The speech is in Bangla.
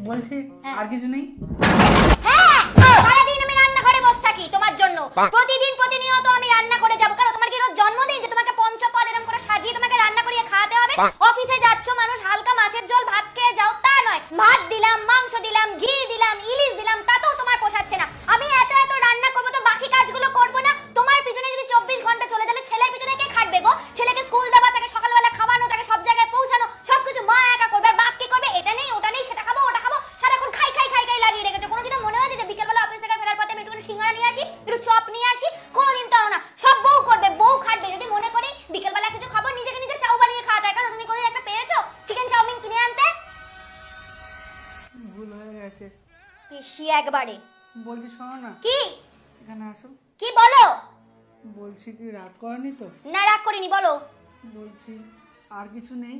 বলছি আর কিছু নেই? হ্যাঁ, সারাদিন আমি রান্নাঘরে বসে থাকি তোমার জন্য। প্রতিদিন প্রতিনিয়ত আমি রান্না করে যাব। কারণ তোমার কি রোজ জন্মদিন যে তোমাকে পঞ্চপদ এরকম করে সাজিয়ে তোমাকে রান্না করিয়ে খাওয়াতে হবে? অফিসে যাচ্ছ মানুষ হালকা মাছের ঝোল ভাত খেয়ে যাও তা নয়। ভাত দিলাম, মাংস দিলাম, ঘি দিলাম, ইলিশ দিলাম, তাতেও তোমার পোষাচ্ছে না। আমি এত এত রান্না করব তো বাকি কাজগুলো করব না? তোমার পিছনে যদি 24 ঘন্টা চলে তাহলে ছেলের পিছনে কে খাটবে গো? ছেলেকে স্কুল দেওয়া, তাকে সকালবেলা খাওয়ানো, তাকে সব জায়গায় পৌঁছানো, সবকিছু মা একা করবে। আর বাপ কি করবে? এটা নেই ওটা নেই, সেটা খাবো ওটা খাবো, সারাক্ষণ খাই খাই খাই খাই লাগিয়ে রেখেছো। কোনোদিনও মনে হয়েছে যে বিকেলবেলা অফিস থেকে ফেরার পথে আমি একটু সিঙ্গারা নিয়ে আসি, একটু চপ নিয়ে আসি? কোনোদিন তো না। সব বউ করবে, বউ খাটবে। যদি মনে করি বিকেলবেলা কিছু খাবো, নিজেকে নিজে চাউ বানিয়ে খাওয়াতে হয়। কারণ তুমি কোনোদিন একটা পেরেছো চিকেন চাউমিন কিনে আনতে? ভুল হয়ে গেছে। বেশি একবারে। বলছি শোনো না, কি? এখানে আসো। কি বলো? বলছি কি রাগ করনি তো? না, রাগ করিনি, বলো। বলছি আর কিছু নেই?